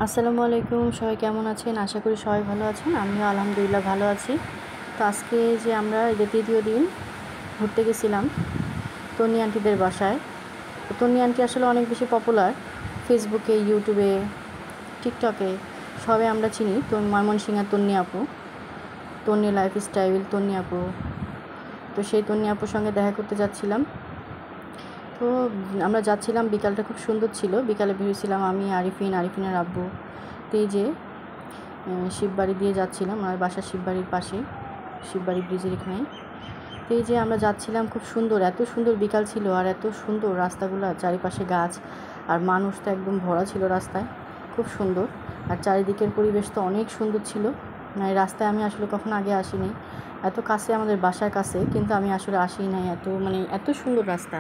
আসসালামু আলাইকুম, সবাই কেমন আছেন? আশা করি সবাই ভালো আছেন। আমিও আলহামদুলিল্লাহ ভালো আছি। তো আজকে যে আমরা ঈদের তৃতীয় দিন ঘুরতে গেছিলাম তন্নি আন্টিদের বাসায়। তো তন্নি আন্টি আসলে অনেক বেশি পপুলার ফেসবুকে, ইউটিউবে, টিকটকে সবাই আমরা চিনি। তো ময়মনসিংহের তন্নি আপু, তন্নি লাইফস্টাইল তন্নি আপু। তো সেই তন্নি আপুর সঙ্গে দেখা করতে যাচ্ছিলাম। তো আমরা যাচ্ছিলাম, বিকালটা খুব সুন্দর ছিল। বিকালে বেরিয়েছিলাম আমি, আরিফিনের আব্বু। তো এই যে শিববাড়ি দিয়ে যাচ্ছিলাম, আমার বাসার শিববাড়ির পাশে, শিববাড়ি ব্রিজের এখানে। তো এই যে আমরা যাচ্ছিলাম, খুব সুন্দর, এত সুন্দর বিকাল ছিল আর এত সুন্দর রাস্তাগুলো, চারিপাশে গাছ আর মানুষ তো একদম ভরা ছিল রাস্তায়, খুব সুন্দর। আর চারিদিকের পরিবেশ তো অনেক সুন্দর ছিল। মানে রাস্তায় আমি আসলে কখনো আগে আসিনি, এত কাছে আমাদের বাসার কাছে, কিন্তু আমি আসলে আসি নাই। এত সুন্দর রাস্তা,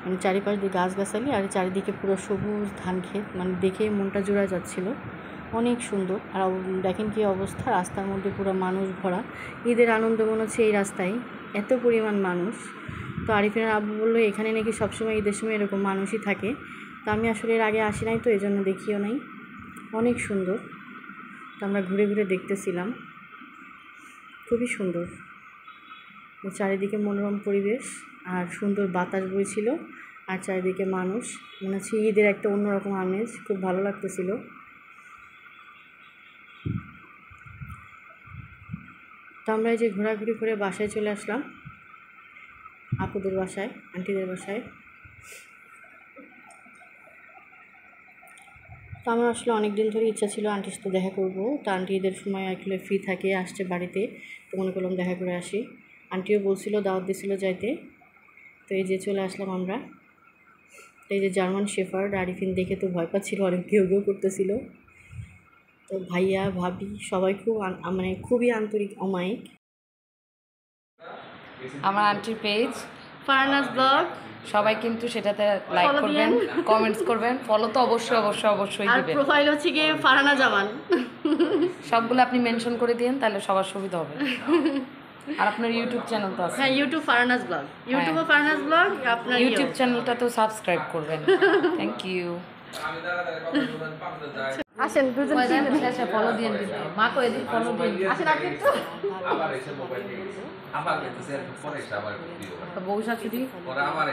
মানে চারিপাশ দিয়ে গাছগাছালি আর চারিদিকে পুরো সবুজ ধান ক্ষেত, মানে দেখে মনটা জোড়া যাচ্ছিল, অনেক সুন্দর। আর দেখেন কী অবস্থা, রাস্তার মধ্যে পুরো মানুষ ভরা। ঈদের আনন্দ মনে হচ্ছে এই রাস্তায়, এত পরিমাণ মানুষ। তো আরিফিনের আব্বু বললো এখানে নাকি সবসময় ঈদের সময় এরকম মানুষই থাকে। তো আমি আসলে এর আগে আসি নাই, তো এই জন্য দেখিও নাই। অনেক সুন্দর। তো আমরা ঘুরে ঘুরে দেখতেছিলাম, খুবই সুন্দর। চারিদিকে মনোরম পরিবেশ আর সুন্দর বাতাস বইছিল, আর চারিদিকে মানুষ, মনে হচ্ছে ঈদের একটা অন্যরকম আমেজ, খুব ভালো লাগতেছিল। তো আমরা এই যে ঘোরাঘুরি করে বাসায় চলে আসলাম, আপুদের বাসায়, আন্টিদের বাসায়। তো আমার আসলে অনেক দিন ধরে ইচ্ছা ছিল আন্টির সাথে দেখা করব। তো আন্টি ঈদের সময় আসলে ফ্রি থাকে, আসছে বাড়িতে, তো মনে করলাম দেখা করে আসি। আন্টিও বলছিল, দাওয়াত দিয়েছিল যাইতে। তো এই যে চলে আসলাম আমরা। এই যে জার্মান শেফার্ড, আরিফিন দেখে তো ভয় পাচ্ছিল, অনেক ঘেউ ঘেউ করতেছিল। তো ভাইয়া ভাবি সবাই খুব মানে খুবই আন্তরিক, অমায়িক। আমার আন্টির পেজ ফারহানাস ব্লগ, সবাই কিন্তু সেটাতে লাইক Follow করবেন, দিয়েন। কমেন্টস করবেন, ফলো তো অবশ্যই আর দিবেন। প্রোফাইল হচ্ছে গিয়ে ফারহানা জামান। সবগুলো আপনি মেনশন করে দিন, তাহলে সবার সুবিধা হবে। আর আপনার ইউটিউব চ্যানেল তো আছে। হ্যাঁ, ইউটিউব ফারহানাস ব্লগ, ইউটিউবে ফারহানাস ব্লগ, আপনার ইউটিউব চ্যানেলটা তো সাবস্ক্রাইব করবেন। Thank you. আসেন দুজন শেষে ফলো দিয়ে দিন, মাকে এদিন ফলো দিয়ে আসেন আপনি একটু। বউ শাশুড়ি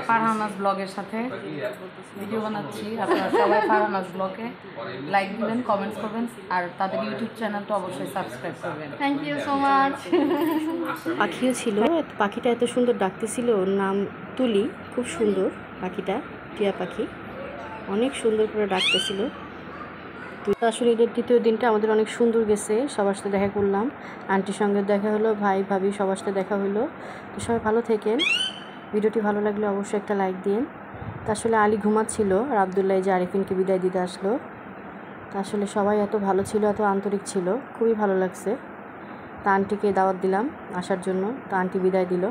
ফারহানাস ব্লগের সাথে ভিডিও বানাচ্ছি। আপনারা সবাই ফারহানাস ব্লগে লাইক দিবেন, কমেন্টস করবেন, আর তাদের ইউটিউব চ্যানেলটা অবশ্যই সাবস্ক্রাইব করবেন। Thank you so much. পাখিও ছিল, পাখিটা এত সুন্দর ডাকতেছিল, ওর নাম তুলি, খুব সুন্দর পাখিটা, টিয়া পাখি, অনেক সুন্দর করে ডাকতেছিল। তো আসলে ঈদের তৃতীয় দিনটা আমাদের অনেক সুন্দর গেছে, সবার সাথে দেখা করলাম, আন্টির সঙ্গে দেখা হলো, ভাই ভাবি সবার সাথে দেখা হলো। তো সবাই ভালো থেকেন। ভিডিওটি ভালো লাগলে অবশ্যই একটা লাইক দিন। তো আসলে আলী ঘুমাচ্ছিল আর আবদুল্লাহ যে আরিফিনকে বিদায় দিতে আসলো। তো আসলে সবাই এত ভালো ছিল, এত আন্তরিক ছিল, খুবই ভালো লাগছে। তা আন্টিকে দাওয়াত দিলাম আসার জন্য, তো আন্টি বিদায় দিল।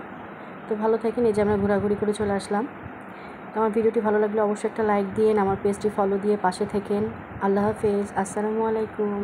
তো ভালো থাকেন। এই যে আমরা ঘোরাঘুরি করে চলে আসলাম। তো আমার ভিডিওটি ভালো লাগলে অবশ্যই একটা লাইক দিন, আমার পেজটি ফলো দিয়ে পাশে থাকেন। আল্লাহ হাফেজ, আসসালামু আলাইকুম।